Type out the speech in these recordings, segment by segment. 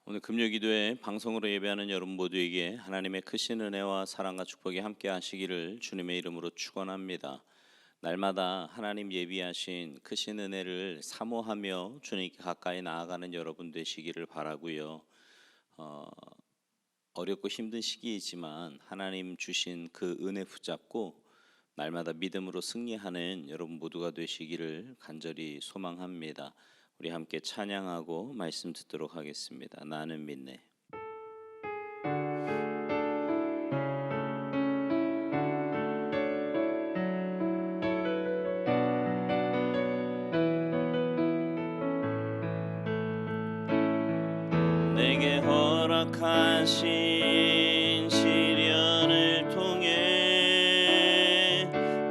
오늘 금요기도회 방송으로 예배하는 여러분 모두에게 하나님의 크신 은혜와 사랑과 축복이 함께 하시기를 주님의 이름으로 축원합니다. 날마다 하나님 예비하신 크신 은혜를 사모하며 주님께 가까이 나아가는 여러분 되시기를 바라고요. 어렵고 힘든 시기이지만 하나님 주신 그 은혜 붙잡고 날마다 믿음으로 승리하는 여러분 모두가 되시기를 간절히 소망합니다. 우리 함께 찬양하고 말씀 듣도록 하겠습니다. 나는 믿네. 내게 허락하신 시련을 통해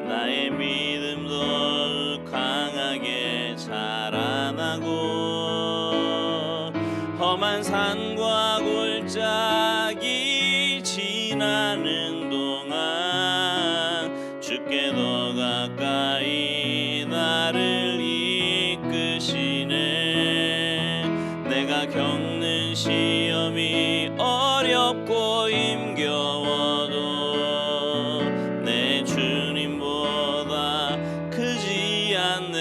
나의 믿음도 강하게 자라나고 험한 산과 골짜기 지나는 동안 주께 더 가까이 나를 이끄시네. 내가 겪는 시험이 어렵고 힘겨워도 내 주님보다 크지 않네.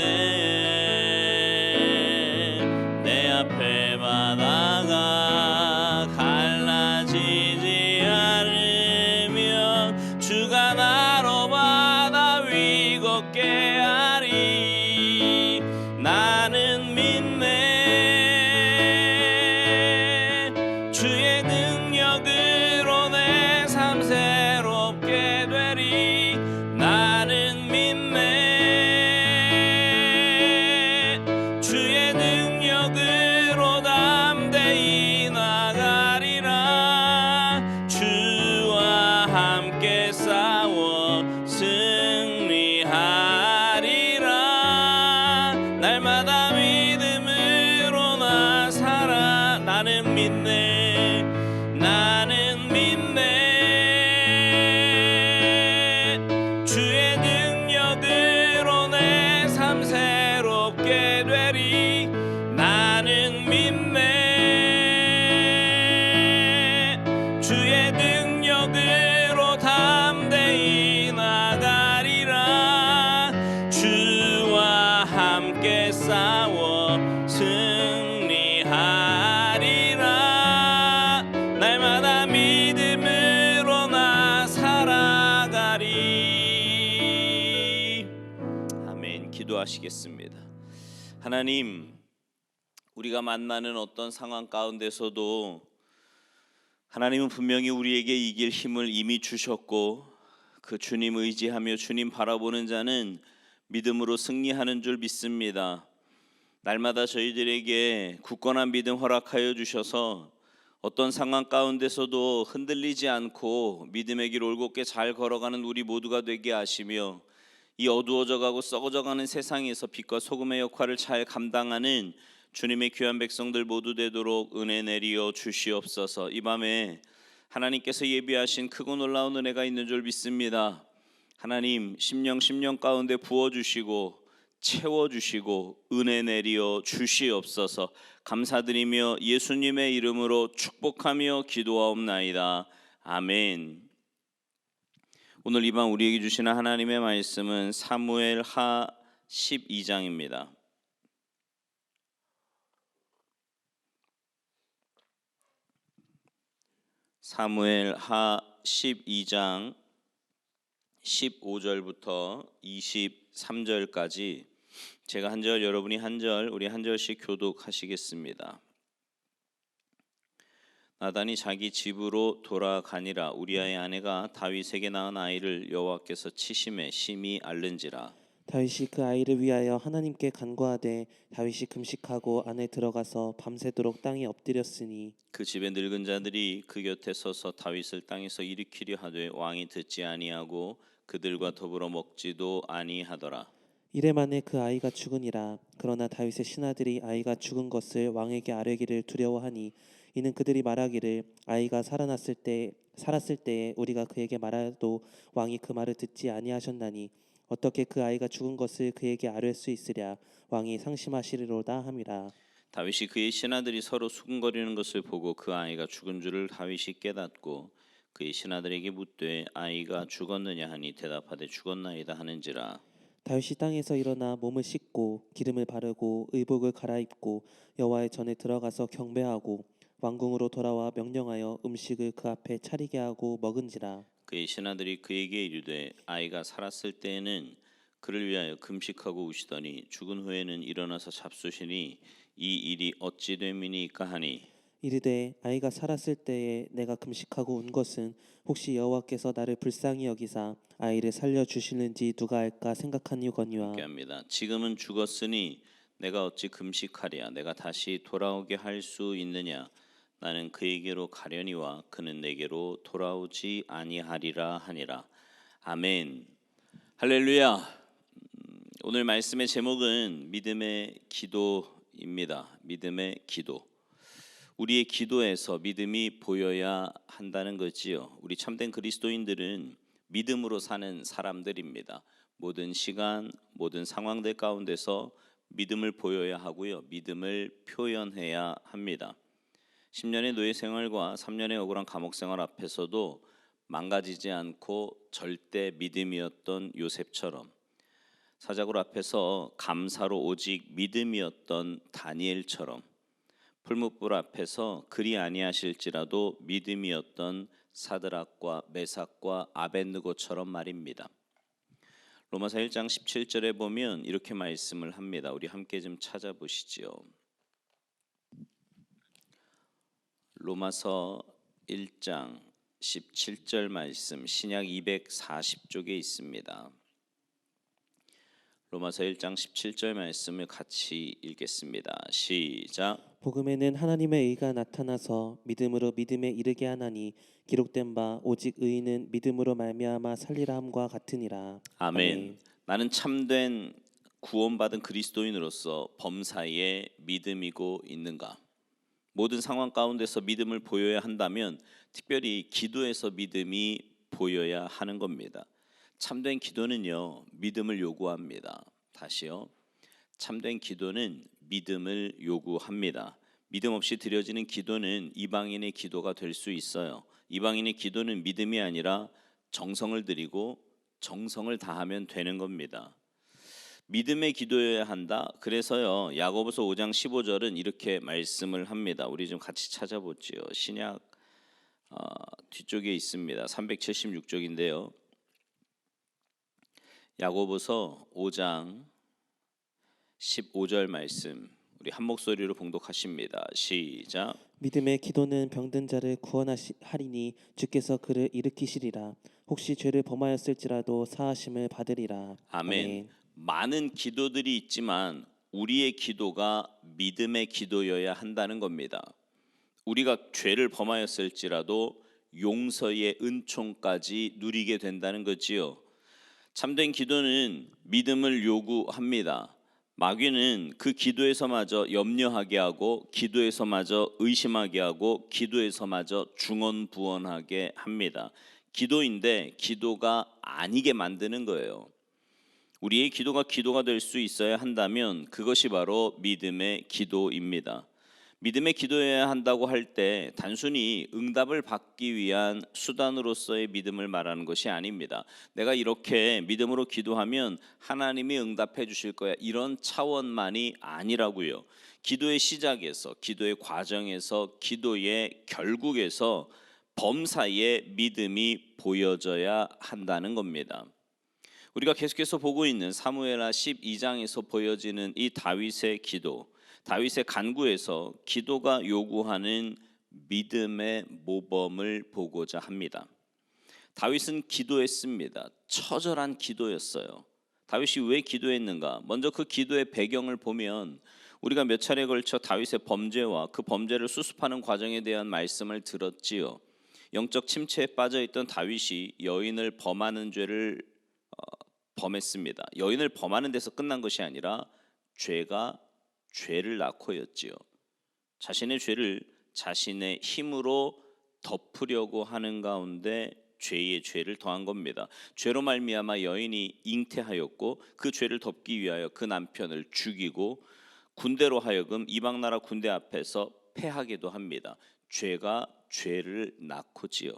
내 앞에 바다가 갈라지지 않으면 주가 나로 바다 위 걷게 하리. 나는 믿네. 주의 능력으로 내 삶 새롭게 되리. 나는 믿네. 주의 능력으로 담대히 나가리라. 주와 함께 싸워 승리하리라. 날마다 믿음으로 나 살아. 나는 믿네. 나는 믿네. 주의 능력으로 내 삶 새롭게 되리. 나는 믿네. 주의 능력으로 담대히 나가리라. 주와 함께 싸워 승리하리라. 날마다 믿음으로 나 살아가리. 아멘. 기도하시겠습니다. 하나님, 우리가 만나는 어떤 상황 가운데서도 하나님은 분명히 우리에게 이길 힘을 이미 주셨고 그 주님 의지하며 주님 바라보는 자는 믿음으로 승리하는 줄 믿습니다. 날마다 저희들에게 굳건한 믿음 허락하여 주셔서 어떤 상황 가운데서도 흔들리지 않고 믿음의 길 올곧게 잘 걸어가는 우리 모두가 되게 하시며 이 어두워져가고 썩어져가는 세상에서 빛과 소금의 역할을 잘 감당하는 주님의 귀한 백성들 모두 되도록 은혜 내리어 주시옵소서. 이 밤에 하나님께서 예비하신 크고 놀라운 은혜가 있는 줄 믿습니다. 하나님 심령 가운데 부어주시고 채워주시고 은혜 내리어 주시옵소서. 감사드리며 예수님의 이름으로 축복하며 기도하옵나이다. 아멘. 오늘 이 밤 우리에게 주시는 하나님의 말씀은 사무엘하 12장입니다. 사무엘하 12장 15절부터 23절까지 제가 한 절 여러분이 한 절 우리 한 절씩 교독하시겠습니다. 나단이 자기 집으로 돌아가니라. 우리아의 아내가 다윗에게 낳은 아이를 여호와께서 치심에 심히 앓는지라. 다윗이 그 아이를 위하여 하나님께 간구하되 다윗이 금식하고 안에 들어가서 밤새도록 땅에 엎드렸으니 그 집의 늙은 자들이 그 곁에 서서 다윗을 땅에서 일으키려 하되 왕이 듣지 아니하고 그들과 더불어 먹지도 아니하더라. 이래 만에 그 아이가 죽으니라. 그러나 다윗의 신하들이 아이가 죽은 것을 왕에게 아뢰기를 두려워하니 이는 그들이 말하기를 아이가 살았을 때에 우리가 그에게 말하도 왕이 그 말을 듣지 아니하셨나니 어떻게 그 아이가 죽은 것을 그에게 아뢰 수 있으랴. 왕이 상심하시리로다 함이라. 다윗이 그의 신하들이 서로 수군거리는 것을 보고 그 아이가 죽은 줄을 다윗이 깨닫고 그의 신하들에게 묻되 아이가 죽었느냐 하니 대답하되 죽었나이다 하는지라. 다윗이 땅에서 일어나 몸을 씻고 기름을 바르고 의복을 갈아입고 여호와의 전에 들어가서 경배하고 왕궁으로 돌아와 명령하여 음식을 그 앞에 차리게 하고 먹은지라. 그의 신하들이 그에게 이르되 아이가 살았을 때에는 그를 위하여 금식하고 우시더니 죽은 후에는 일어나서 잡수시니 이 일이 어찌 됨이니까 하니. 이르되 아이가 살았을 때에 내가 금식하고 운 것은 혹시 여호와께서 나를 불쌍히 여기사 아이를 살려 주시는지 누가 알까 생각하니거니와. 함께합니다. 지금은 죽었으니 내가 어찌 금식하랴. 내가 다시 돌아오게 할 수 있느냐. 나는 그에게로 가려니와 그는 내게로 돌아오지 아니하리라 하니라. 아멘. 할렐루야. 오늘 말씀의 제목은 믿음의 기도입니다. 믿음의 기도. 우리의 기도에서 믿음이 보여야 한다는 거지요. 우리 참된 그리스도인들은 믿음으로 사는 사람들입니다. 모든 시간, 모든 상황들 가운데서 믿음을 보여야 하고요. 믿음을 표현해야 합니다. 10년의 노예 생활과 3년의 억울한 감옥 생활 앞에서도 망가지지 않고 절대 믿음이었던 요셉처럼, 사자굴 앞에서 감사로 오직 믿음이었던 다니엘처럼, 풀무불 앞에서 그리 아니하실지라도 믿음이었던 사드락과 메삭과 아벳느고처럼 말입니다. 로마서 1장 17절에 보면 이렇게 말씀을 합니다. 우리 함께 좀 찾아보시지요. 로마서 1장 17절 말씀, 신약 240쪽에 있습니다. 로마서 1장 17절 말씀을 같이 읽겠습니다. 시작. 복음에는 하나님의 의가 나타나서 믿음으로 믿음에 이르게 하나니 기록된 바 오직 의인은 믿음으로 말미암아 살리라 함과 같으니라. 아멘. 나는 참된 구원받은 그리스도인으로서 범사에 믿음이고 있는가? 모든 상황 가운데서 믿음을 보여야 한다면 특별히 기도에서 믿음이 보여야 하는 겁니다. 참된 기도는요, 믿음을 요구합니다. 다시요. 참된 기도는 믿음을 요구합니다. 믿음 없이 드려지는 기도는 이방인의 기도가 될 수 있어요. 이방인의 기도는 믿음이 아니라 정성을 들이고 정성을 다하면 되는 겁니다. 믿음의 기도여야 한다. 그래서요, 야고보서 5장 15절은 이렇게 말씀을 합니다. 우리 좀 같이 찾아보지요. 신약 뒤쪽에 있습니다. 376쪽인데요. 야고보서 5장 15절 말씀, 우리 한 목소리로 봉독하십니다. 시작. 믿음의 기도는 병든 자를 구원하리니 주께서 그를 일으키시리라. 혹시 죄를 범하였을지라도 사하심을 받으리라. 아멘. 많은 기도들이 있지만 우리의 기도가 믿음의 기도여야 한다는 겁니다. 우리가 죄를 범하였을지라도 용서의 은총까지 누리게 된다는 거지요. 참된 기도는 믿음을 요구합니다. 마귀는 그 기도에서마저 염려하게 하고 기도에서마저 의심하게 하고 기도에서마저 중언부언하게 합니다. 기도인데 기도가 아니게 만드는 거예요. 우리의 기도가 기도가 될 수 있어야 한다면 그것이 바로 믿음의 기도입니다. 믿음의 기도해야 한다고 할 때 단순히 응답을 받기 위한 수단으로서의 믿음을 말하는 것이 아닙니다. 내가 이렇게 믿음으로 기도하면 하나님이 응답해 주실 거야, 이런 차원만이 아니라고요. 기도의 시작에서, 기도의 과정에서, 기도의 결국에서 범사에 믿음이 보여져야 한다는 겁니다. 우리가 계속해서 보고 있는 사무엘하 12장에서 보여지는 이 다윗의 기도, 다윗의 간구에서 기도가 요구하는 믿음의 모범을 보고자 합니다. 다윗은 기도했습니다. 처절한 기도였어요. 다윗이 왜 기도했는가? 먼저 그 기도의 배경을 보면 우리가 몇 차례에 걸쳐 다윗의 범죄와 그 범죄를 수습하는 과정에 대한 말씀을 들었지요. 영적 침체에 빠져있던 다윗이 여인을 범하는 죄를 범했습니다. 여인을 범하는 데서 끝난 것이 아니라 죄가 죄를 낳고였지요. 자신의 죄를 자신의 힘으로 덮으려고 하는 가운데 죄의 죄를 더한 겁니다. 죄로 말미암아 여인이 잉태하였고 그 죄를 덮기 위하여 그 남편을 죽이고 군대로 하여금 이방 나라 군대 앞에서 패하게도 합니다. 죄가 죄를 낳고지요.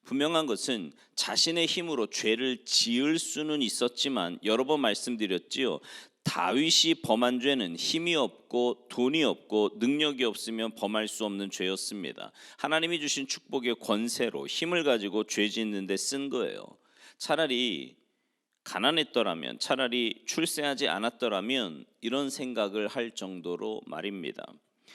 분명한 것은 자신의 힘으로 죄를 지을 수는 있었지만 여러 번 말씀드렸지요. 다윗이 범한 죄는 힘이 없고 돈이 없고 능력이 없으면 범할 수 없는 죄였습니다. 하나님이 주신 축복의 권세로 힘을 가지고 죄 짓는 데 쓴 거예요. 차라리 가난했더라면, 차라리 출세하지 않았더라면 이런 생각을 할 정도로 말입니다.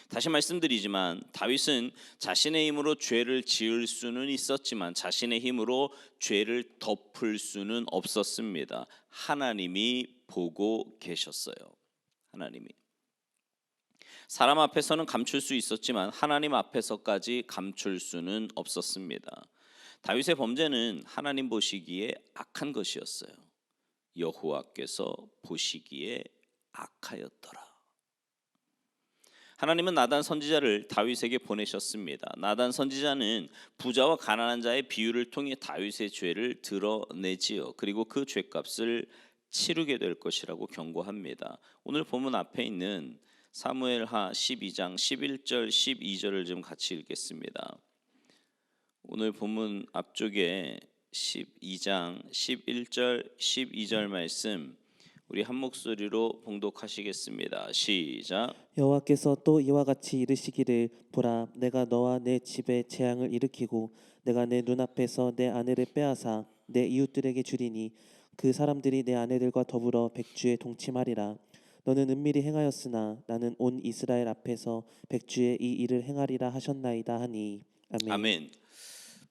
다시 말씀드리지만 다윗은 자신의 힘으로 죄를 지을 수는 있었지만 자신의 힘으로 죄를 덮을 수는 없었습니다. 하나님이 보고 계셨어요. 하나님이. 사람 앞에서는 감출 수 있었지만 하나님 앞에서까지 감출 수는 없었습니다. 다윗의 범죄는 하나님 보시기에 악한 것이었어요. 여호와께서 보시기에 악하였더라. 하나님은 나단 선지자를 다윗에게 보내셨습니다. 나단 선지자는 부자와 가난한 자의 비유를 통해 다윗의 죄를 드러내지요. 그리고 그 죄값을 치르게 될 것이라고 경고합니다. 오늘 본문 앞에 있는 사무엘하 12장 11절 12절을 좀 같이 읽겠습니다. 오늘 본문 앞쪽에 12장 11절 12절 말씀 우리 한 목소리로 봉독하시겠습니다. 시작. 여호와께서 또 이와 같이 이르시기를 보라 내가 너와 내 집에 재앙을 일으키고 내가 내 눈앞에서 내 아내를 빼앗아 내 이웃들에게 주리니 그 사람들이 내 아내들과 더불어 백주에 동침하리라. 너는 은밀히 행하였으나 나는 온 이스라엘 앞에서 백주에 이 일을 행하리라 하셨나이다 하니. 아멘. 아멘.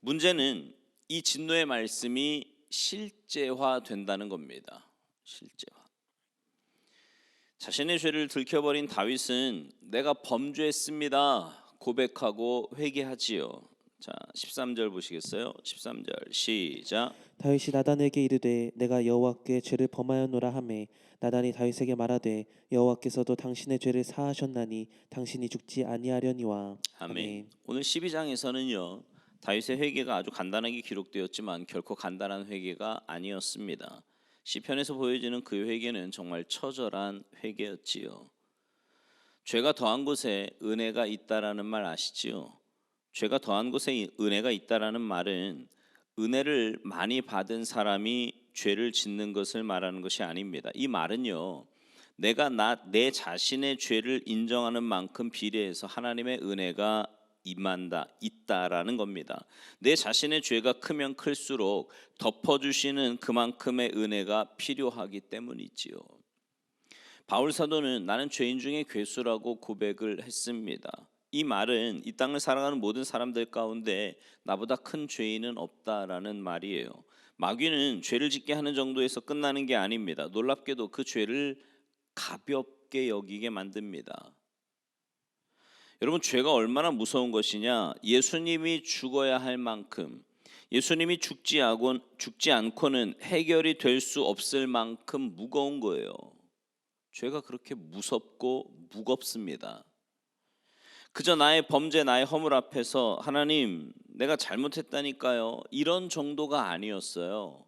문제는 이 진노의 말씀이 실제화된다는 겁니다. 실제화. 자신의 죄를 들켜버린 다윗은 내가 범죄했습니다 고백하고 회개하지요. 자, 13절 보시겠어요? 13절 시작. 다윗이 나단에게 이르되 내가 여호와께 죄를 범하였노라 하매 나단이 다윗에게 말하되 여호와께서도 당신의 죄를 사하셨나니 당신이 죽지 아니하려니와. 아멘. 오늘 12장에서는요 다윗의 회개가 아주 간단하게 기록되었지만 결코 간단한 회개가 아니었습니다. 시편에서 보여지는 그 회개는 정말 처절한 회개였지요. 죄가 더한 곳에 은혜가 있다라는 말 아시지요? 죄가 더한 곳에 은혜가 있다라는 말은 은혜를 많이 받은 사람이 죄를 짓는 것을 말하는 것이 아닙니다. 이 말은요, 내가 내 자신의 죄를 인정하는 만큼 비례해서 하나님의 은혜가 있다라는 겁니다. 내 자신의 죄가 크면 클수록 덮어주시는 그만큼의 은혜가 필요하기 때문이지요. 바울 사도는 나는 죄인 중에 괴수라고 고백을 했습니다. 이 말은 이 땅을 살아가는 모든 사람들 가운데 나보다 큰 죄인은 없다라는 말이에요. 마귀는 죄를 짓게 하는 정도에서 끝나는 게 아닙니다. 놀랍게도 그 죄를 가볍게 여기게 만듭니다. 여러분, 죄가 얼마나 무서운 것이냐? 예수님이 죽어야 할 만큼, 예수님이 죽지 않고는 해결이 될 수 없을 만큼 무거운 거예요. 죄가 그렇게 무섭고 무겁습니다. 그저 나의 범죄, 나의 허물 앞에서 하나님, 내가 잘못했다니까요, 이런 정도가 아니었어요.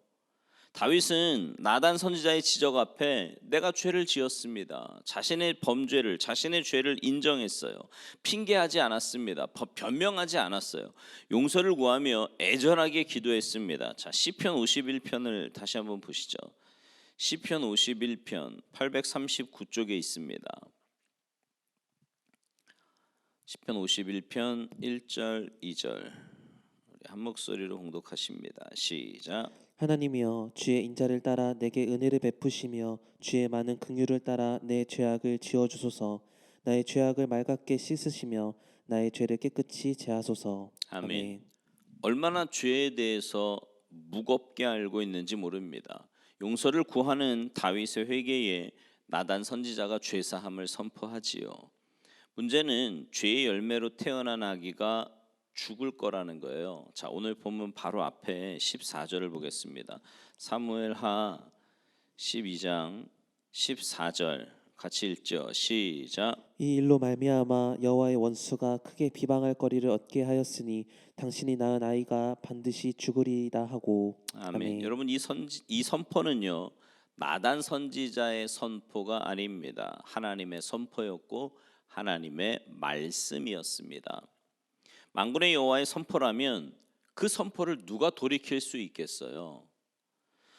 다윗은 나단 선지자의 지적 앞에 내가 죄를 지었습니다. 자신의 범죄를, 자신의 죄를 인정했어요. 핑계하지 않았습니다. 변명하지 않았어요. 용서를 구하며 애절하게 기도했습니다. 자, 시편 51편을 다시 한번 보시죠. 시편 51편 839쪽에 있습니다. 시편 51편 1절 2절 한 목소리로 봉독하십니다. 시작. 하나님이여 주의 인자를 따라 내게 은혜를 베푸시며 주의 많은 긍휼을 따라 내 죄악을 지워 주소서. 나의 죄악을 맑게 씻으시며 나의 죄를 깨끗이 제하소서. 아멘. 얼마나 죄에 대해서 무겁게 알고 있는지 모릅니다. 용서를 구하는 다윗의 회개에 나단 선지자가 죄사함을 선포하지요. 문제는 죄의 열매로 태어난 아기가 죽을 거라는 거예요. 자, 오늘 본문 바로 앞에 14절을 보겠습니다. 사무엘하 12장 14절 같이 읽죠. 시작. 이 일로 말미암아 여호와의 원수가 크게 비방할 거리를 얻게 하였으니 당신이 낳은 아이가 반드시 죽으리이다 하고. 아멘. 여러분, 이 선포는요, 나단 선지자의 선포가 아닙니다. 하나님의 선포였고 하나님의 말씀이었습니다. 만군의 여호와의 선포라면 그 선포를 누가 돌이킬 수 있겠어요?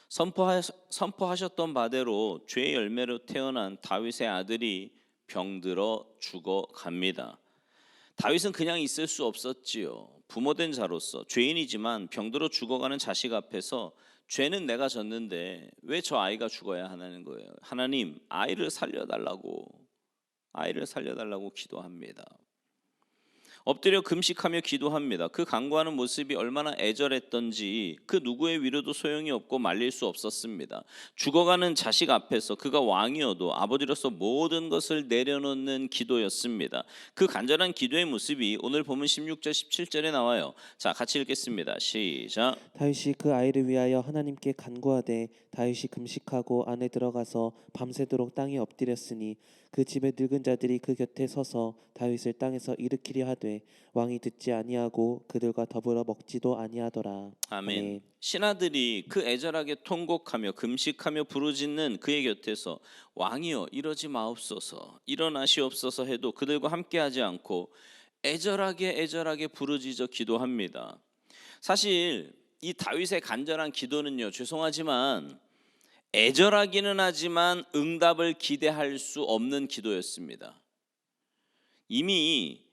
선포하셨던 바대로 죄의 열매로 태어난 다윗의 아들이 병들어 죽어갑니다. 다윗은 그냥 있을 수 없었지요. 부모된 자로서 죄인이지만 병들어 죽어가는 자식 앞에서 죄는 내가 졌는데 왜 저 아이가 죽어야 하는 거예요? 하나님, 아이를 살려달라고 기도합니다. 엎드려 금식하며 기도합니다. 그 간구하는 모습이 얼마나 애절했던지 그 누구의 위로도 소용이 없고 말릴 수 없었습니다. 죽어가는 자식 앞에서 그가 왕이어도 아버지로서 모든 것을 내려놓는 기도였습니다. 그 간절한 기도의 모습이 오늘 본문 16절 17절에 나와요. 자, 같이 읽겠습니다. 시작. 다윗이 그 아이를 위하여 하나님께 간구하되 다윗이 금식하고 안에 들어가서 밤새도록 땅에 엎드렸으니 그 집의 늙은 자들이 그 곁에 서서 다윗을 땅에서 일으키려 하되 왕이 듣지 아니하고 그들과 더불어 먹지도 아니하더라. 아멘. 신하들이 그 애절하게 통곡하며 금식하며 부르짖는 그의 곁에서 왕이여 이러지 마옵소서 일어나시옵소서 해도 그들과 함께하지 않고 애절하게 부르짖어 기도합니다. 사실 이 다윗의 간절한 기도는요, 죄송하지만 애절하기는 하지만 응답을 기대할 수 없는 기도였습니다. 이미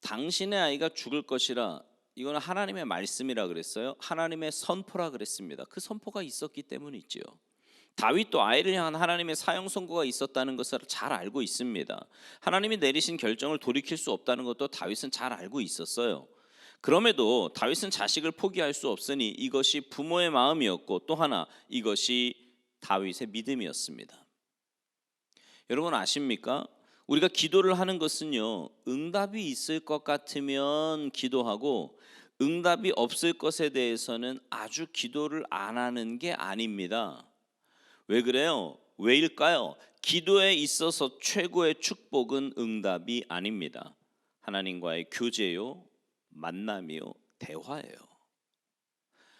당신의 아이가 죽을 것이라, 이거는 하나님의 말씀이라 그랬어요. 하나님의 선포라 그랬습니다. 그 선포가 있었기 때문이지요. 다윗도 아이를 향한 하나님의 사형 선고가 있었다는 것을 잘 알고 있습니다. 하나님이 내리신 결정을 돌이킬 수 없다는 것도 다윗은 잘 알고 있었어요. 그럼에도 다윗은 자식을 포기할 수 없으니 이것이 부모의 마음이었고 또 하나 이것이 다윗의 믿음이었습니다. 여러분 아십니까? 우리가 기도를 하는 것은요, 응답이 있을 것 같으면 기도하고 응답이 없을 것에 대해서는 아주 기도를 안 하는 게 아닙니다. 왜 그래요? 왜일까요? 기도에 있어서 최고의 축복은 응답이 아닙니다. 하나님과의 교제요, 만남이요, 대화예요.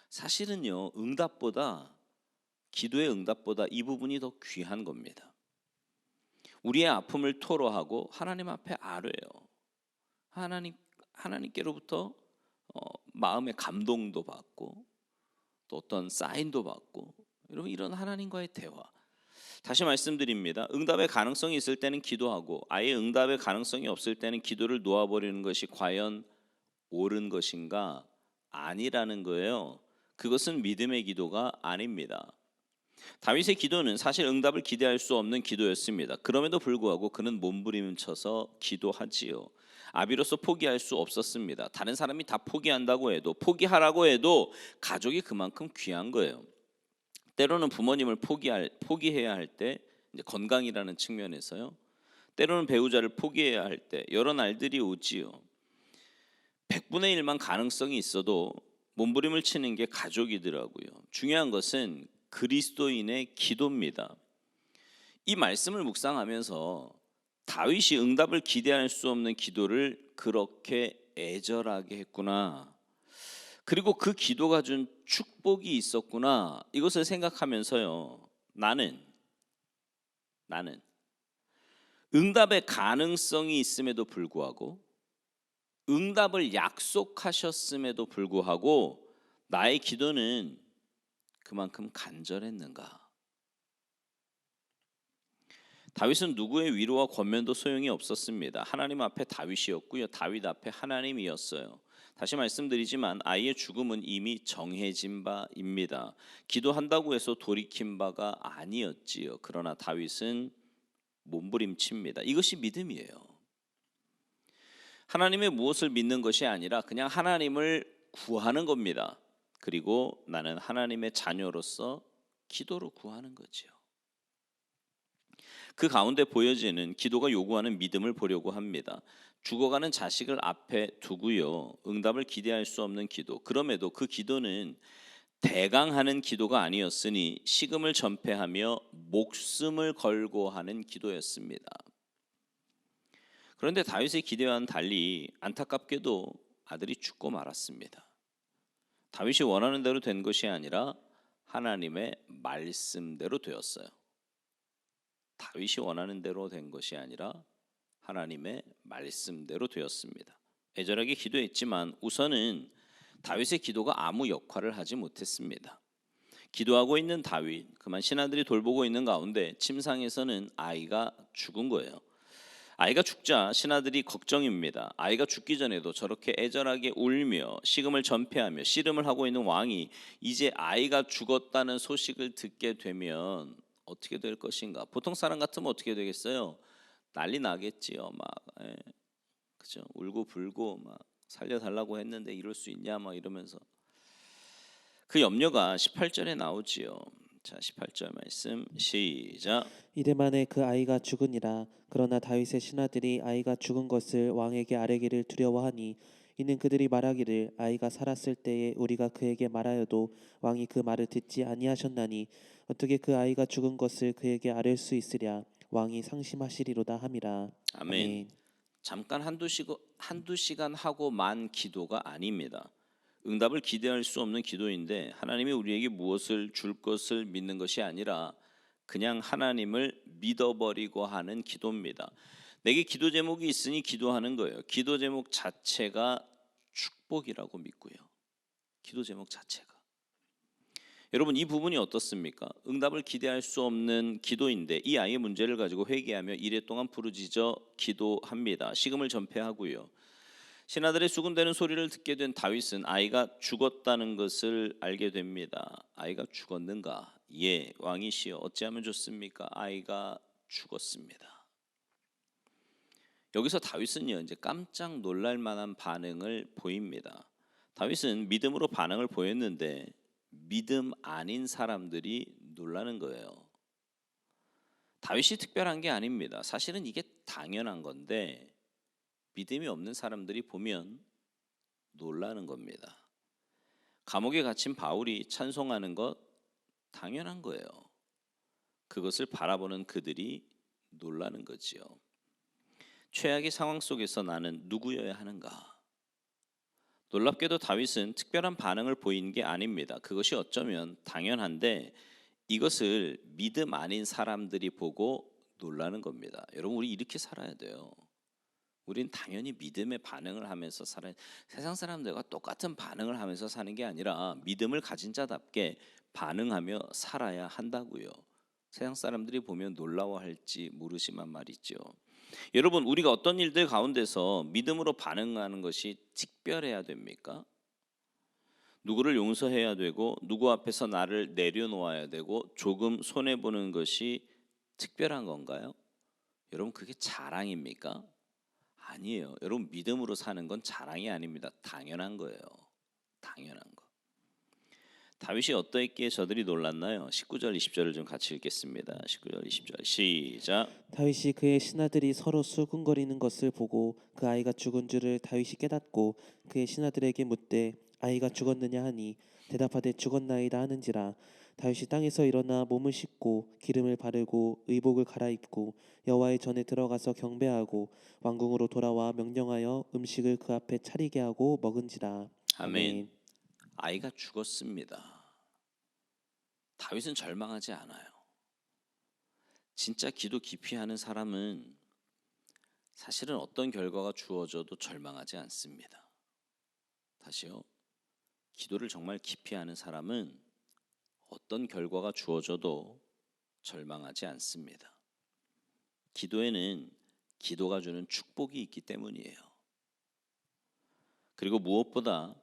사실은요, 기도의 응답보다 이 부분이 더 귀한 겁니다. 우리의 아픔을 토로하고 하나님 앞에 아뢰요. 하나님께로부터 마음의 감동도 받고 또 어떤 사인도 받고, 여러분 이런 하나님과의 대화. 다시 말씀드립니다. 응답의 가능성이 있을 때는 기도하고 아예 응답의 가능성이 없을 때는 기도를 놓아버리는 것이 과연 옳은 것인가? 아니라는 거예요. 그것은 믿음의 기도가 아닙니다. 다윗의 기도는 사실 응답을 기대할 수 없는 기도였습니다. 그럼에도 불구하고 그는 몸부림쳐서 기도하지요. 아비로서 포기할 수 없었습니다. 다른 사람이 다 포기한다고 해도, 포기하라고 해도 가족이 그만큼 귀한 거예요. 때로는 부모님을 포기해야 할 때, 이제 건강이라는 측면에서요. 때로는 배우자를 포기해야 할 때, 여러 날들이 오지요. 100분의 1만 가능성이 있어도 몸부림을 치는 게 가족이더라고요. 중요한 것은 그리스도인의 기도입니다. 이 말씀을 묵상하면서 다윗이 응답을 기대할 수 없는 기도를 그렇게 애절하게 했구나, 그리고 그 기도가 준 축복이 있었구나, 이것을 생각하면서요, 나는 응답의 가능성이 있음에도 불구하고, 응답을 약속하셨음에도 불구하고 나의 기도는 그만큼 간절했는가? 다윗은 누구의 위로와 권면도 소용이 없었습니다. 하나님 앞에 다윗이었고요, 다윗 앞에 하나님이었어요. 다시 말씀드리지만 아이의 죽음은 이미 정해진 바입니다. 기도한다고 해서 돌이킨 바가 아니었지요. 그러나 다윗은 몸부림칩니다. 이것이 믿음이에요. 하나님의 무엇을 믿는 것이 아니라 그냥 하나님을 구하는 겁니다. 그리고 나는 하나님의 자녀로서 기도로 구하는 거지요. 그 가운데 보여지는 기도가 요구하는 믿음을 보려고 합니다. 죽어가는 자식을 앞에 두고요, 응답을 기대할 수 없는 기도. 그럼에도 그 기도는 대강하는 기도가 아니었으니 식음을 전폐하며 목숨을 걸고 하는 기도였습니다. 그런데 다윗의 기대와는 달리 안타깝게도 아들이 죽고 말았습니다. 다윗이 원하는 대로 된 것이 아니라 하나님의 말씀대로 되었어요. 다윗이 원하는 대로 된 것이 아니라 하나님의 말씀대로 되었습니다. 애절하게 기도했지만 우선은 다윗의 기도가 아무 역할을 하지 못했습니다. 기도하고 있는 다윗, 그만 신하들이 돌보고 있는 가운데 침상에서는 아이가 죽은 거예요. 아이가 죽자 신하들이 걱정입니다. 아이가 죽기 전에도 저렇게 애절하게 울며 식음을 전폐하며 씨름을 하고 있는 왕이 이제 아이가 죽었다는 소식을 듣게 되면 어떻게 될 것인가? 보통 사람 같으면 어떻게 되겠어요? 난리 나겠지요. 막 그죠? 울고 불고 막 살려달라고 했는데 이럴 수 있냐 막 이러면서 그 염려가 18절에 나오지요. 자, 18절 말씀 시작. 이르 만에 그 아이가 죽으니라. 그러나 다윗의 신하들이 아이가 죽은 것을 왕에게 아뢰기를 두려워하니 이는 그들이 말하기를 아이가 살았을 때에 우리가 그에게 말하여도 왕이 그 말을 듣지 아니하셨나니 어떻게 그 아이가 죽은 것을 그에게 아뢰 수 있으랴. 왕이 상심하시리로다 함이라. 아멘. 아멘. 잠깐 한두 시간 하고 만 기도가 아닙니다. 응답을 기대할 수 없는 기도인데 하나님이 우리에게 무엇을 줄 것을 믿는 것이 아니라 그냥 하나님을 믿어버리고 하는 기도입니다. 내게 기도 제목이 있으니 기도하는 거예요. 기도 제목 자체가 축복이라고 믿고요. 기도 제목 자체가. 여러분 이 부분이 어떻습니까? 응답을 기대할 수 없는 기도인데 이 아이의 문제를 가지고 회개하며 이래 동안 부르짖어 기도합니다. 식음을 전폐하고요. 신하들의 수군대는 소리를 듣게 된 다윗은 아이가 죽었다는 것을 알게 됩니다. 아이가 죽었는가? 예, 왕이시여 어찌하면 좋습니까? 아이가 죽었습니다. 여기서 다윗은요 이제 깜짝 놀랄 만한 반응을 보입니다. 다윗은 믿음으로 반응을 보였는데 믿음 아닌 사람들이 놀라는 거예요. 다윗이 특별한 게 아닙니다. 사실은 이게 당연한 건데 믿음이 없는 사람들이 보면 놀라는 겁니다. 감옥에 갇힌 바울이 찬송하는 것 당연한 거예요. 그것을 바라보는 그들이 놀라는 거지요. 최악의 상황 속에서 나는 누구여야 하는가? 놀랍게도 다윗은 특별한 반응을 보인 게 아닙니다. 그것이 어쩌면 당연한데 이것을 믿음 아닌 사람들이 보고 놀라는 겁니다. 여러분 우리 이렇게 살아야 돼요. 우린 당연히 믿음의 반응을 하면서 살아야 세상 사람들과 똑같은 반응을 하면서 사는 게 아니라 믿음을 가진 자답게 반응하며 살아야 한다고요. 세상 사람들이 보면 놀라워할지 모르지만 말이죠. 여러분 우리가 어떤 일들 가운데서 믿음으로 반응하는 것이 특별해야 됩니까? 누구를 용서해야 되고 누구 앞에서 나를 내려놓아야 되고 조금 손해보는 것이 특별한 건가요? 여러분 그게 자랑입니까? 아니에요. 여러분 믿음으로 사는 건 자랑이 아닙니다. 당연한 거예요. 당연한 거. 다윗이 어떠했기에 저들이 놀랐나요? 19절 20절을 좀 같이 읽겠습니다. 19절 20절 시작. 다윗이 그의 신하들이 서로 수군거리는 것을 보고 그 아이가 죽은 줄을 다윗이 깨닫고 그의 신하들에게 묻되 아이가 죽었느냐 하니 대답하되 죽었나이다 하는지라. 다윗이 땅에서 일어나 몸을 씻고 기름을 바르고 의복을 갈아입고 여호와의 전에 들어가서 경배하고 왕궁으로 돌아와 명령하여 음식을 그 앞에 차리게 하고 먹은지라. 아멘. 아이가 죽었습니다. 다윗은 절망하지 않아요. 진짜 기도 깊이 하는 사람은 사실은 어떤 결과가 주어져도 절망하지 않습니다. 다시요. 기도를 정말 깊이 하는 사람은 어떤 결과가 주어져도 절망하지 않습니다. 기도에는 기도가 주는 축복이 있기 때문이에요. 그리고 무엇보다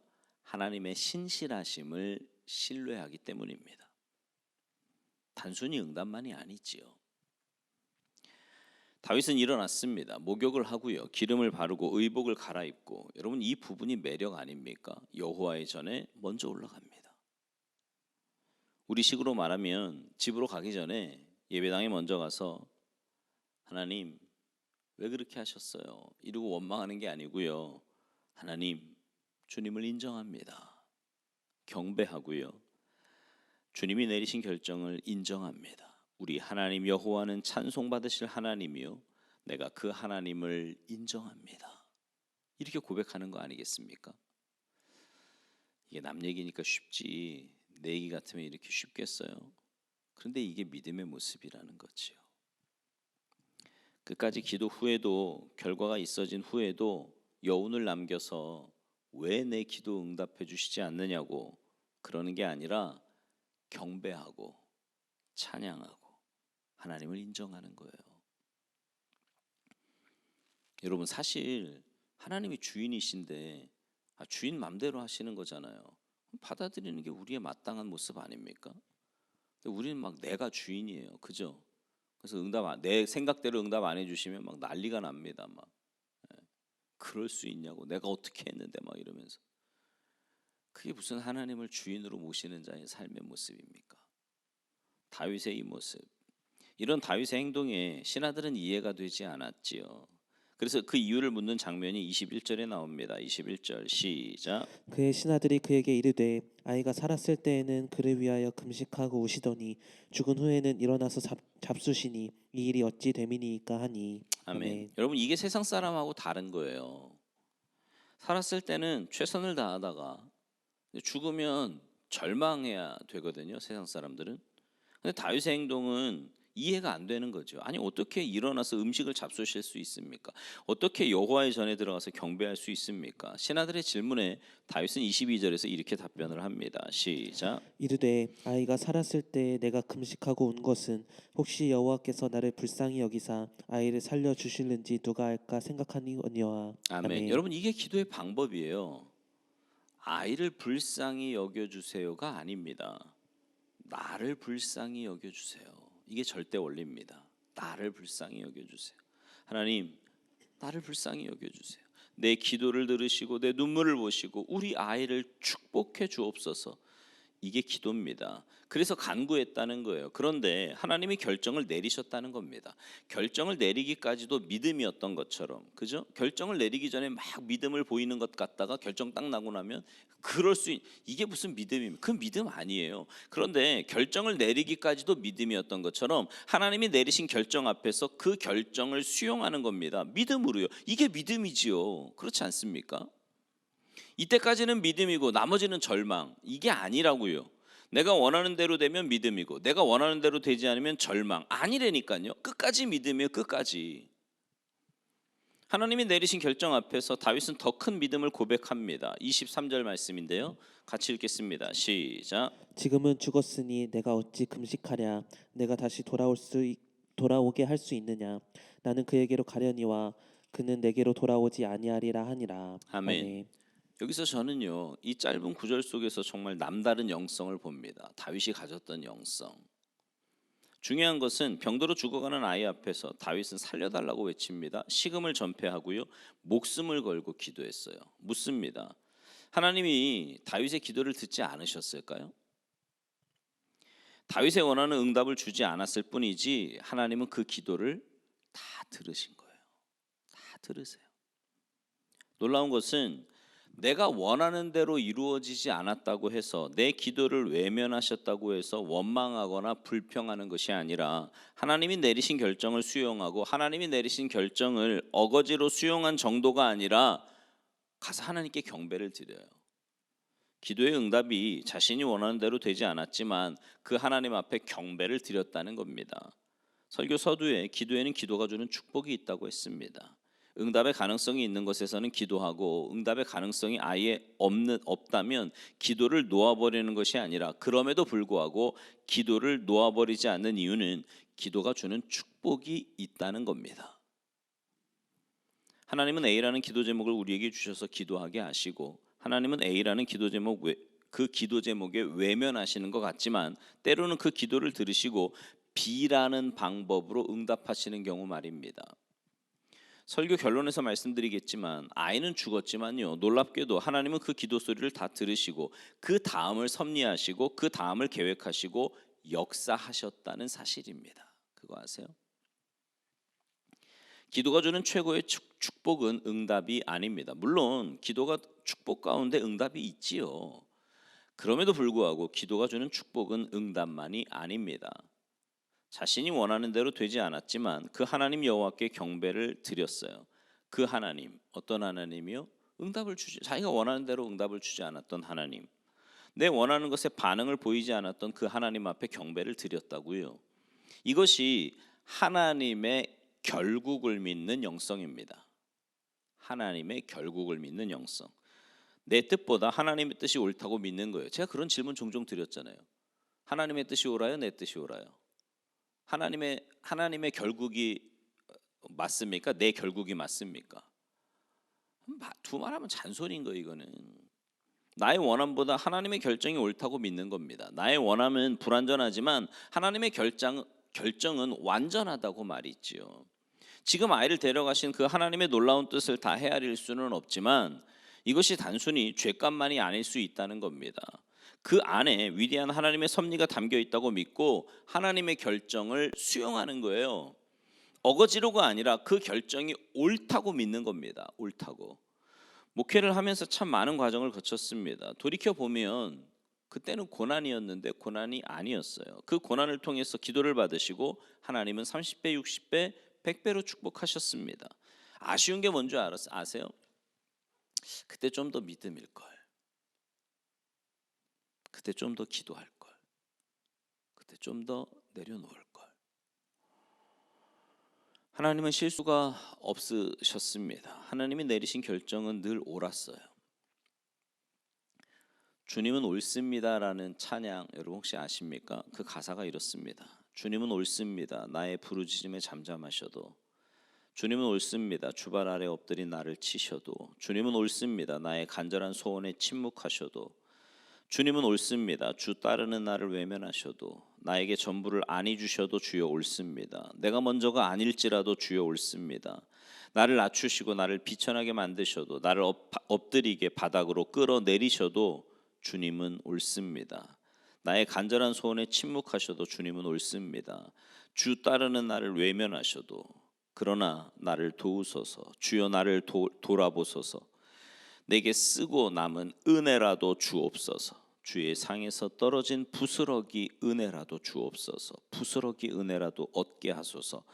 하나님의 신실하심을 신뢰하기 때문입니다. 단순히 응답만이 아니지요. 다윗은 일어났습니다. 목욕을 하고요. 기름을 바르고 의복을 갈아입고 여러분 이 부분이 매력 아닙니까? 여호와의 전에 먼저 올라갑니다. 우리 식으로 말하면 집으로 가기 전에 예배당에 먼저 가서 하나님 왜 그렇게 하셨어요? 이러고 원망하는 게 아니고요. 하나님 주님을 인정합니다. 경배하고요. 주님이 내리신 결정을 인정합니다. 우리 하나님 여호와는 찬송받으실 하나님이요 내가 그 하나님을 인정합니다. 이렇게 고백하는 거 아니겠습니까? 이게 남 얘기니까 쉽지 내 얘기 같으면 이렇게 쉽겠어요? 그런데 이게 믿음의 모습이라는 거지요. 끝까지 기도 후에도 결과가 있어진 후에도 여운을 남겨서 왜 내 기도 응답해 주시지 않느냐고 그러는 게 아니라 경배하고 찬양하고 하나님을 인정하는 거예요. 여러분 사실 하나님이 주인이신데 주인 맘대로 하시는 거잖아요. 받아들이는 게 우리의 마땅한 모습 아닙니까? 근데 우리는 막 내가 주인이에요. 그죠? 그래서 내 생각대로 응답 안 해주시면 막 난리가 납니다. 막 그럴 수 있냐고 내가 어떻게 했는데 막 이러면서 그게 무슨 하나님을 주인으로 모시는 자의 삶의 모습입니까? 다윗의 이 모습, 이런 다윗의 행동에 신하들은 이해가 되지 않았지요. 그래서 그 이유를 묻는 장면이 21절에 나옵니다. 21절 시작. 그의 신하들이 그에게 이르되 아이가 살았을 때에는 그를 위하여 금식하고 우시더니 죽은 후에는 일어나서 잡수시니 이 일이 어찌 됨이니이까 하니. 아멘. 아멘. 여러분 이게 세상 사람하고 다른 거예요. 살았을 때는 최선을 다하다가 죽으면 절망해야 되거든요. 세상 사람들은. 근데 다윗의 행동은 이해가 안 되는 거죠. 아니 어떻게 일어나서 음식을 잡수실 수 있습니까? 어떻게 여호와의 전에 들어가서 경배할 수 있습니까? 신하들의 질문에 다윗은 22절에서 이렇게 답변을 합니다. 시작. 이르되 아이가 살았을 때 내가 금식하고 운 것은 혹시 여호와께서 나를 불쌍히 여기사 아이를 살려 주실는지 누가 알까 생각하니오니와. 아멘. 아멘. 여러분 이게 기도의 방법이에요. 아이를 불쌍히 여겨주세요가 아닙니다. 나를 불쌍히 여겨주세요. 이게 절대 원리입니다. 나를 불쌍히 여겨주세요. 하나님, 나를 불쌍히 여겨주세요. 내 기도를 들으시고 내 눈물을 보시고 우리 아이를 축복해 주옵소서. 이게 기도입니다. 그래서 간구했다는 거예요. 그런데 하나님이 결정을 내리셨다는 겁니다. 결정을 내리기까지도 믿음이었던 것처럼, 그죠? 결정을 내리기 전에 막 믿음을 보이는 것 같다가 결정 딱 나고 나면 이게 무슨 믿음입니까? 그 믿음 아니에요. 그런데 결정을 내리기까지도 믿음이었던 것처럼 하나님이 내리신 결정 앞에서 그 결정을 수용하는 겁니다. 믿음으로요. 이게 믿음이지요. 그렇지 않습니까? 이때까지는 믿음이고 나머지는 절망. 이게 아니라고요. 내가 원하는 대로 되면 믿음이고 내가 원하는 대로 되지 않으면 절망. 아니라니까요. 끝까지 믿음이에요. 끝까지. 하나님이 내리신 결정 앞에서 다윗은 더 큰 믿음을 고백합니다. 23절 말씀인데요. 같이 읽겠습니다. 시작. 지금은 죽었으니 내가 어찌 금식하랴. 내가 다시 돌아오게 할 수 있느냐. 나는 그에게로 가려니와 그는 내게로 돌아오지 아니하리라 하니라. 아멘. 아멘. 여기서 저는요. 이 짧은 구절 속에서 정말 남다른 영성을 봅니다. 다윗이 가졌던 영성. 중요한 것은 병들어 죽어가는 아이 앞에서 다윗은 살려달라고 외칩니다. 식음을 전폐하고요. 목숨을 걸고 기도했어요. 묻습니다. 하나님이 다윗의 기도를 듣지 않으셨을까요? 다윗의 원하는 응답을 주지 않았을 뿐이지 하나님은 그 기도를 다 들으신 거예요. 다 들으세요. 놀라운 것은 내가 원하는 대로 이루어지지 않았다고 해서 내 기도를 외면하셨다고 해서 원망하거나 불평하는 것이 아니라 하나님이 내리신 결정을 수용하고 하나님이 내리신 결정을 어거지로 수용한 정도가 아니라 가서 하나님께 경배를 드려요. 기도의 응답이 자신이 원하는 대로 되지 않았지만 그 하나님 앞에 경배를 드렸다는 겁니다. 설교 서두에 기도에는 기도가 주는 축복이 있다고 했습니다. 응답의 가능성이 있는 것에서는 기도하고 응답의 가능성이 아예 없다면 기도를 놓아버리는 것이 아니라 그럼에도 불구하고 기도를 놓아버리지 않는 이유는 기도가 주는 축복이 있다는 겁니다. 하나님은 A라는 기도 제목을 우리에게 주셔서 기도하게 하시고 하나님은 A라는 기도 제목 그 기도 제목에 외면하시는 것 같지만 때로는 그 기도를 들으시고 B라는 방법으로 응답하시는 경우 말입니다. 설교 결론에서 말씀드리겠지만 아이는 죽었지만요 놀랍게도 하나님은 그 기도 소리를 다 들으시고 그 다음을 섭리하시고 그 다음을 계획하시고 역사하셨다는 사실입니다. 그거 아세요? 기도가 주는 최고의 축복은 응답이 아닙니다. 물론 기도가 축복 가운데 응답이 있지요. 그럼에도 불구하고 기도가 주는 축복은 응답만이 아닙니다. 자신이 원하는 대로 되지 않았지만 그 하나님 여호와께 경배를 드렸어요. 그 하나님, 어떤 하나님이요? 자기가 원하는 대로 응답을 주지 않았던 하나님, 내 원하는 것에 반응을 보이지 않았던 그 하나님 앞에 경배를 드렸다고요. 이것이 하나님의 결국을 믿는 영성입니다. 하나님의 결국을 믿는 영성. 내 뜻보다 하나님의 뜻이 옳다고 믿는 거예요. 제가 그런 질문 종종 드렸잖아요. 하나님의 뜻이 옳아요? 내 뜻이 옳아요? 하나님의 결국이 맞습니까? 내 결국이 맞습니까? 두 말하면 잔소리인 거예요. 이거는 나의 원함보다 하나님의 결정이 옳다고 믿는 겁니다. 나의 원함은 불완전하지만 하나님의 결정은 완전하다고 말이지요. 지금 아이를 데려가신 그 하나님의 놀라운 뜻을 다 헤아릴 수는 없지만 이것이 단순히 죄값만이 아닐 수 있다는 겁니다. 그 안에 위대한 하나님의 섭리가 담겨 있다고 믿고 하나님의 결정을 수용하는 거예요. 어거지로가 아니라 그 결정이 옳다고 믿는 겁니다. 옳다고. 목회를 하면서 참 많은 과정을 거쳤습니다. 돌이켜 보면 그때는 고난이었는데 고난이 아니었어요. 그 고난을 통해서 기도를 받으시고 하나님은 30배, 60배, 100배로 축복하셨습니다. 아쉬운 게 뭔지 아세요? 그때 좀 더 믿음일 걸. 그때 좀 더 기도할 걸. 그때 좀 더 내려놓을 걸. 하나님은 실수가 없으셨습니다. 하나님이 내리신 결정은 늘 옳았어요. 주님은 옳습니다라는 찬양 여러분 혹시 아십니까? 그 가사가 이렇습니다. 주님은 옳습니다. 나의 부르짖음에 잠잠하셔도. 주님은 옳습니다. 주발 아래 엎드린 나를 치셔도. 주님은 옳습니다. 나의 간절한 소원에 침묵하셔도. 주님은 옳습니다. 주 따르는 나를 외면하셔도. 나에게 전부를 안이 주셔도 주여 옳습니다. 내가 먼저가 아닐지라도 주여 옳습니다. 나를 낮추시고 나를 비천하게 만드셔도 나를 엎드리게 바닥으로 끌어내리셔도 주님은 옳습니다. 나의 간절한 소원에 침묵하셔도 주님은 옳습니다. 주 따르는 나를 외면하셔도 그러나 나를 도우소서. 주여 나를 돌아보소서. 내게 쓰고 남은 은혜라도 주옵소서. 주의 상에서 떨어진 부스러기 은혜라도 주옵소서. 부스러기 은혜라도 얻게 하소서.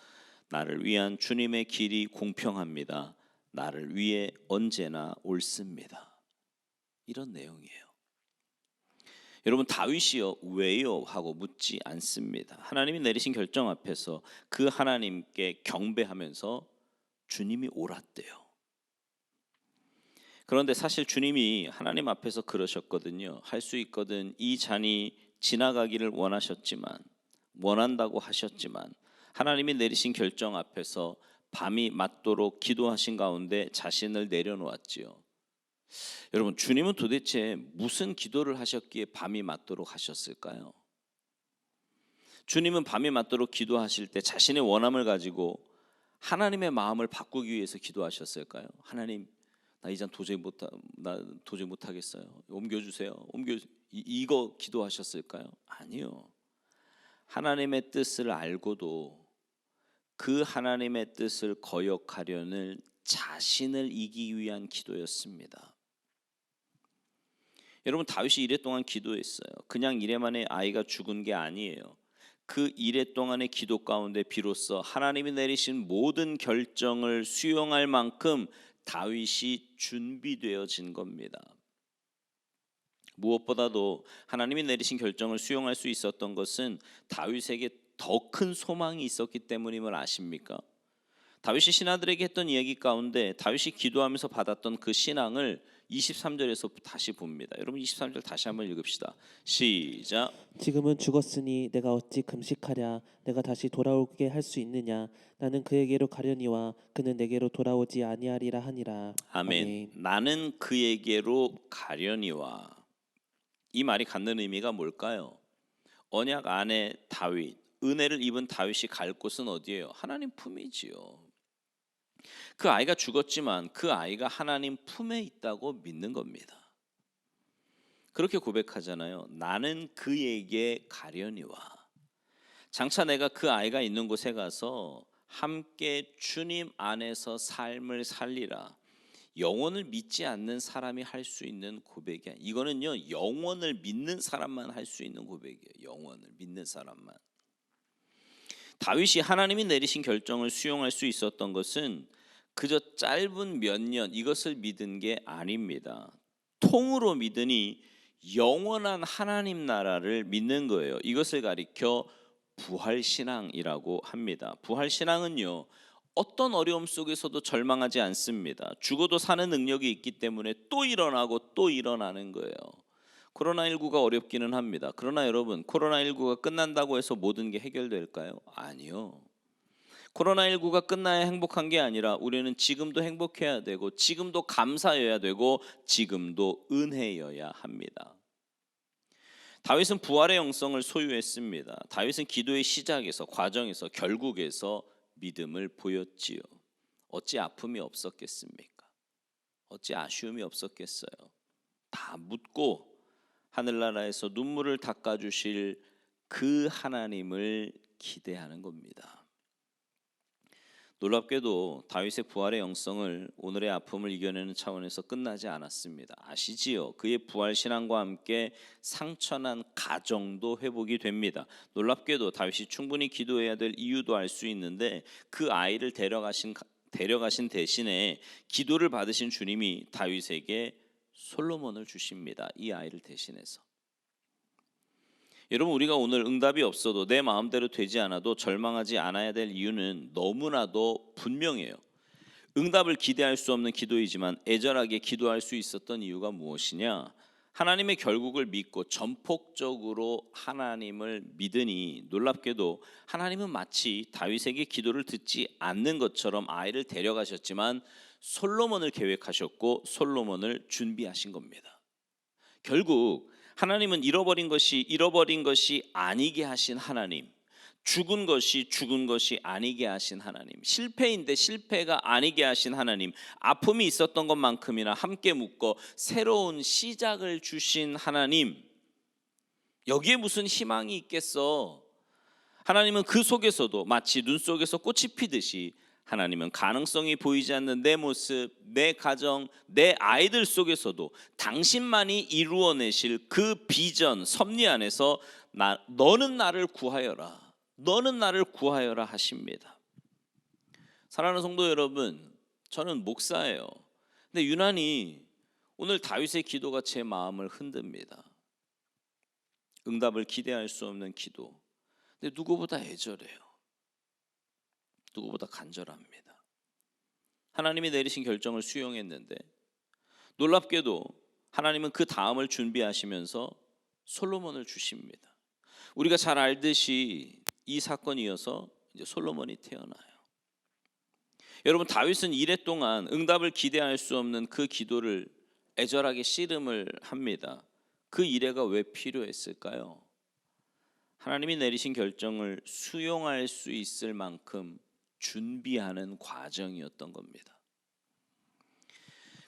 나를 위한 주님의 길이 공평합니다. 나를 위해 언제나 옳습니다. 이런 내용이에요. 여러분 다윗이요 왜요 하고 묻지 않습니다. 하나님이 내리신 결정 앞에서 그 하나님께 경배하면서 주님이 옳았대요. 그런데 사실 주님이 하나님 앞에서 그러셨거든요. 할 수 있거든 이 잔이 지나가기를 원한다고 하셨지만 하나님이 내리신 결정 앞에서 밤이 맞도록 기도하신 가운데 자신을 내려놓았지요. 여러분 주님은 도대체 무슨 기도를 하셨기에 밤이 맞도록 하셨을까요? 주님은 밤이 맞도록 기도하실 때 자신의 원함을 가지고 하나님의 마음을 바꾸기 위해서 기도하셨을까요? 하나님 나 이 잔 도저히 못하겠어요. 옮겨주세요. 이거 기도하셨을까요? 아니요. 하나님의 뜻을 알고도 그 하나님의 뜻을 거역하려는 자신을 이기기 위한 기도였습니다. 여러분 다윗이 이래 동안 기도했어요. 그냥 이래만에 아이가 죽은 게 아니에요. 그 이래 동안의 기도 가운데 비로소 하나님이 내리신 모든 결정을 수용할 만큼 다윗이 준비되어진 겁니다. 무엇보다도 하나님이 내리신 결정을 수용할 수 있었던 것은 다윗에게 더 큰 소망이 있었기 때문임을 아십니까? 다윗이 신하들에게 했던 이야기 가운데 다윗이 기도하면서 받았던 그 신앙을 23절에서 다시 봅니다. 여러분 23절 다시 한번 읽읍시다. 시작. 지금은 죽었으니 내가 어찌 금식하랴. 내가 다시 돌아오게 할 수 있느냐. 나는 그에게로 가려니와 그는 내게로 돌아오지 아니하리라 하니라. 아멘. 나는 그에게로 가려니와. 이 말이 갖는 의미가 뭘까요? 언약 안에 다윗, 은혜를 입은 다윗이 갈 곳은 어디예요? 하나님 품이지요. 그 아이가 죽었지만 그 아이가 하나님 품에 있다고 믿는 겁니다. 그렇게 고백하잖아요. 나는 그에게 가려니와. 장차 내가 그 아이가 있는 곳에 가서 함께 주님 안에서 삶을 살리라. 영원을 믿지 않는 사람이 할 수 있는 고백이야. 이거는요 영원을 믿는 사람만 할 수 있는 고백이에요. 영원을 믿는 사람만. 다윗이 하나님이 내리신 결정을 수용할 수 있었던 것은 그저 짧은 몇 년 이것을 믿은 게 아닙니다. 통으로 믿으니 영원한 하나님 나라를 믿는 거예요. 이것을 가리켜 부활신앙이라고 합니다. 부활신앙은요 어떤 어려움 속에서도 절망하지 않습니다. 죽어도 사는 능력이 있기 때문에 또 일어나고 또 일어나는 거예요. 코로나19가 어렵기는 합니다. 그러나 여러분, 코로나19가 끝난다고 해서 모든 게 해결될까요? 아니요. 코로나19가 끝나야 행복한 게 아니라 우리는 지금도 행복해야 되고, 지금도 감사해야 되고, 지금도 은혜여야 합니다. 다윗은 부활의 영성을 소유했습니다. 다윗은 기도의 시작에서, 과정에서, 결국에서 믿음을 보였지요. 어찌 아픔이 없었겠습니까? 어찌 아쉬움이 없었겠어요? 다 묻고 하늘나라에서 눈물을 닦아주실 그 하나님을 기대하는 겁니다. 놀랍게도 다윗의 부활의 영성을 오늘의 아픔을 이겨내는 차원에서 끝나지 않았습니다. 아시지요? 그의 부활 신앙과 함께 상처난 가정도 회복이 됩니다. 놀랍게도 다윗이 충분히 기도해야 될 이유도 알 수 있는데, 그 아이를 데려가신 대신에 기도를 받으신 주님이 다윗에게 솔로몬을 주십니다. 이 아이를 대신해서. 여러분, 우리가 오늘 응답이 없어도, 내 마음대로 되지 않아도 절망하지 않아야 될 이유는 너무나도 분명해요. 응답을 기대할 수 없는 기도이지만 애절하게 기도할 수 있었던 이유가 무엇이냐? 하나님의 결국을 믿고 전폭적으로 하나님을 믿으니, 놀랍게도 하나님은 마치 다윗에게 기도를 듣지 않는 것처럼 아이를 데려가셨지만 솔로몬을 계획하셨고 솔로몬을 준비하신 겁니다. 결국 하나님은 잃어버린 것이 아니게 하신 하나님, 죽은 것이 아니게 하신 하나님, 실패인데 실패가 아니게 하신 하나님, 아픔이 있었던 것만큼이나 함께 묶어 새로운 시작을 주신 하나님, 여기에 무슨 희망이 있겠어? 하나님은 그 속에서도 마치 눈 속에서 꽃이 피듯이, 하나님은 가능성이 보이지 않는 내 모습, 내 가정, 내 아이들 속에서도 당신만이 이루어내실 그 비전, 섭리 안에서 너는 나를 구하여라, 너는 나를 구하여라 하십니다. 사랑하는 성도 여러분, 저는 목사예요. 근데 유난히 오늘 다윗의 기도가 제 마음을 흔듭니다. 응답을 기대할 수 없는 기도. 근데 누구보다 애절해요. 누구보다 간절합니다. 하나님이 내리신 결정을 수용했는데, 놀랍게도 하나님은 그 다음을 준비하시면서 솔로몬을 주십니다. 우리가 잘 알듯이 이 사건이 이어서 이제 솔로몬이 태어나요. 여러분, 다윗은 이래 동안 응답을 기대할 수 없는 그 기도를 애절하게 씨름을 합니다. 그 이래가 왜 필요했을까요? 하나님이 내리신 결정을 수용할 수 있을 만큼 준비하는 과정이었던 겁니다.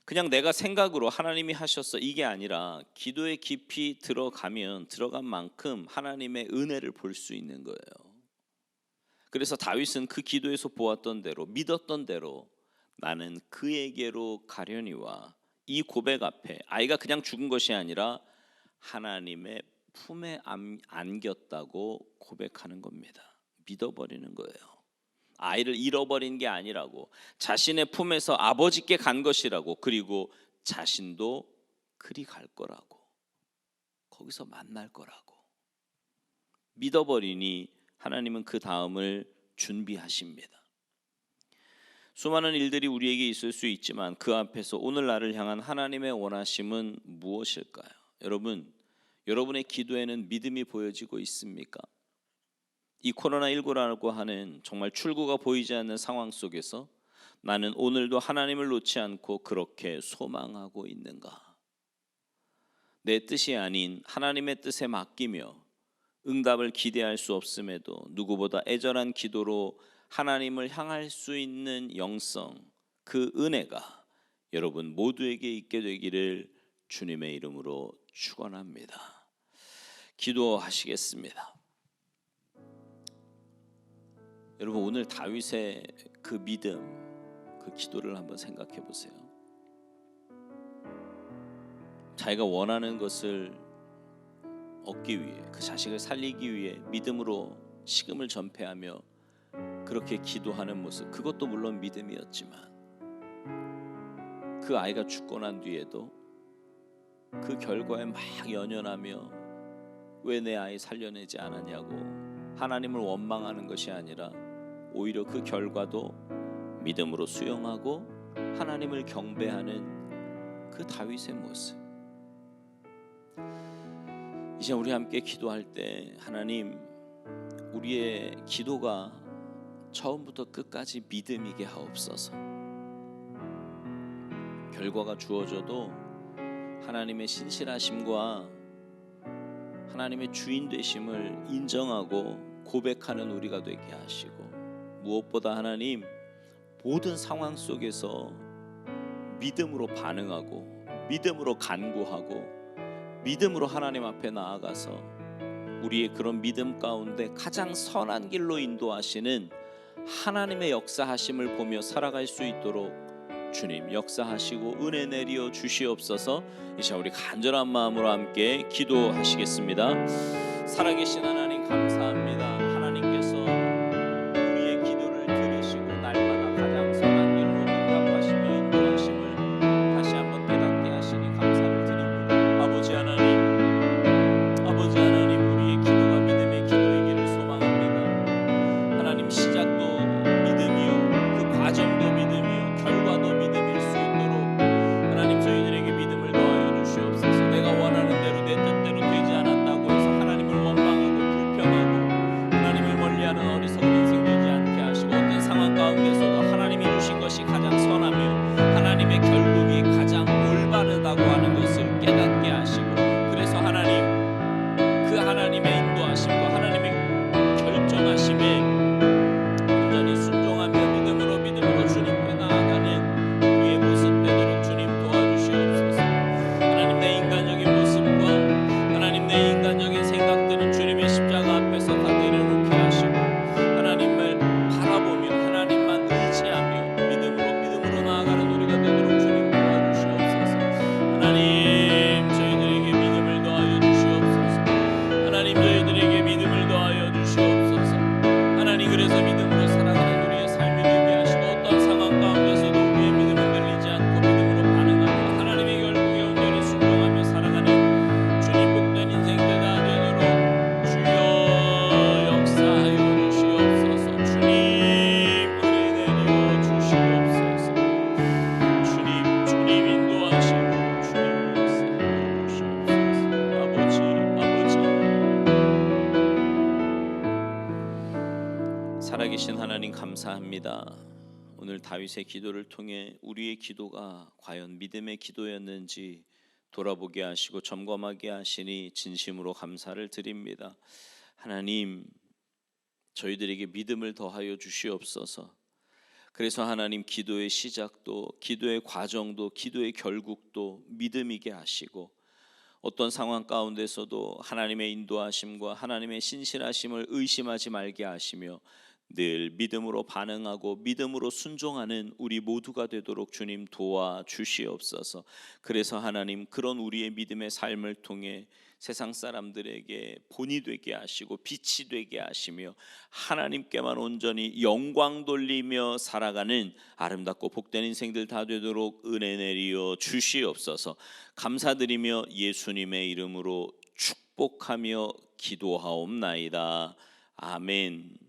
그냥 내가 생각으로 하나님이 하셨어, 이게 아니라 기도에 깊이 들어간 만큼 하나님의 은혜를 볼 수 있는 거예요. 그래서 다윗은 그 기도에서 보았던 대로, 믿었던 대로 나는 그에게로 가려니와, 이 고백 앞에 아이가 그냥 죽은 것이 아니라 하나님의 품에 안겼다고 고백하는 겁니다. 믿어버리는 거예요. 아이를 잃어버린 게 아니라고, 자신의 품에서 아버지께 간 것이라고, 그리고 자신도 그리 갈 거라고, 거기서 만날 거라고 믿어버리니 하나님은 그 다음을 준비하십니다. 수많은 일들이 우리에게 있을 수 있지만 그 앞에서 오늘 나를 향한 하나님의 원하심은 무엇일까요? 여러분의 기도에는 믿음이 보여지고 있습니까? 이 코로나19라고 하는 정말 출구가 보이지 않는 상황 속에서 나는 오늘도 하나님을 놓지 않고 그렇게 소망하고 있는가? 내 뜻이 아닌 하나님의 뜻에 맡기며 응답을 기대할 수 없음에도 누구보다 애절한 기도로 하나님을 향할 수 있는 영성, 그 은혜가 여러분 모두에게 있게 되기를 주님의 이름으로 축원합니다. 기도하시겠습니다. 여러분, 오늘 다윗의 그 믿음, 그 기도를 한번 생각해 보세요. 자기가 원하는 것을 얻기 위해, 그 자식을 살리기 위해 믿음으로 식음을 전폐하며 그렇게 기도하는 모습, 그것도 물론 믿음이었지만 그 아이가 죽고 난 뒤에도 그 결과에 막 연연하며 왜 내 아이 살려내지 않았냐고 하나님을 원망하는 것이 아니라 오히려 그 결과도 믿음으로 수용하고 하나님을 경배하는 그 다윗의 모습. 이제 우리 함께 기도할 때 하나님, 우리의 기도가 처음부터 끝까지 믿음이게 하옵소서. 결과가 주어져도 하나님의 신실하심과 하나님의 주인 되심을 인정하고 고백하는 우리가 되게 하시고, 무엇보다 하나님, 모든 상황 속에서 믿음으로 반응하고 믿음으로 간구하고 믿음으로 하나님 앞에 나아가서 우리의 그런 믿음 가운데 가장 선한 길로 인도하시는 하나님의 역사하심을 보며 살아갈 수 있도록 주님 역사하시고 은혜 내려 주시옵소서. 이제 우리 간절한 마음으로 함께 기도하시겠습니다. 살아계신 하나님 감사합니다. 하나님께서 우리의 기도를 들으시고 날마다 가장 선한 길로 응답하시며 인도하심을 다시 한번 깨닫게 하시니 감사를 드립니다. 아버지 하나님, 우리의 기도가 믿음의 기도이기를 소망합니다. 하나님, 시작도 믿음이요, 그 과정도 믿음이요, 결과도 믿음일 수 있도록 하나님 저희들에게 믿음을 더하여 주시옵소서. 내가 원하는 대로 내 뜻대로 되지 않았다고 해서 하나님을 원망하고 불평하고 하나님을 멀리하는 어리석은 인생 되지 않게 하시고, 어떤 상황 가운데서도 하나님이 주신 것이 가장 선하며 하나님의 결국이 가장 올바르다고 하는 것을 깨닫게 하시고, 그래서 하나님, 그 하나님의 인도하심과 하나님의 결정하심에 온전히 순종하며 믿음으로 주님께 나아가는 우리의 모습 되도록 주님 도와주시옵소서. 하나님, 내 인간적인 모습과 하나님 내 인간적인 생각들은 주님의 십자가 앞에서 다 내려놓게 하시고 하나님을 바라보며 하나님만 의지하며 믿음으로 나아가는 우리가 되도록 주님 도와주시옵소서. 하나님, 저희들에게 믿음을 더하여 주시옵소서. 하나님, 저희들에게 믿음을 더하여 주시옵소서. 하나님, 그래서 믿음으로 살아가는 우리의 삶이 되게 하시고, 어떤 상황 가운데서도 우리의 믿음을 늘리지 않고 믿음으로 반응하며 하나님의 결국에 온전히 순종하며 살아가는 주님 복된 인생들 다 되도록 주여 역사하여 주시옵소서. 주님 은혜 내려 주시옵소서. 주님 인도하시고 주님 역사하여 주시옵소서. 아버지 살아계신 하나님 감사합니다. 오늘 다윗의 기도를 통해 우리의 기도가 과연 믿음의 기도였는지 돌아보게 하시고 점검하게 하시니 진심으로 감사를 드립니다. 하나님, 저희들에게 믿음을 더하여 주시옵소서. 그래서 하나님, 기도의 시작도 기도의 과정도 기도의 결국도 믿음이게 하시고, 어떤 상황 가운데서도 하나님의 인도하심과 하나님의 신실하심을 의심하지 말게 하시며 늘 믿음으로 반응하고 믿음으로 순종하는 우리 모두가 되도록 주님 도와주시옵소서. 그래서 하나님, 그런 우리의 믿음의 삶을 통해 세상 사람들에게 본이 되게 하시고 빛이 되게 하시며 하나님께만 온전히 영광 돌리며 살아가는 아름답고 복된 인생들 다 되도록 은혜 내리어 주시옵소서. 감사드리며 예수님의 이름으로 축복하며 기도하옵나이다. 아멘.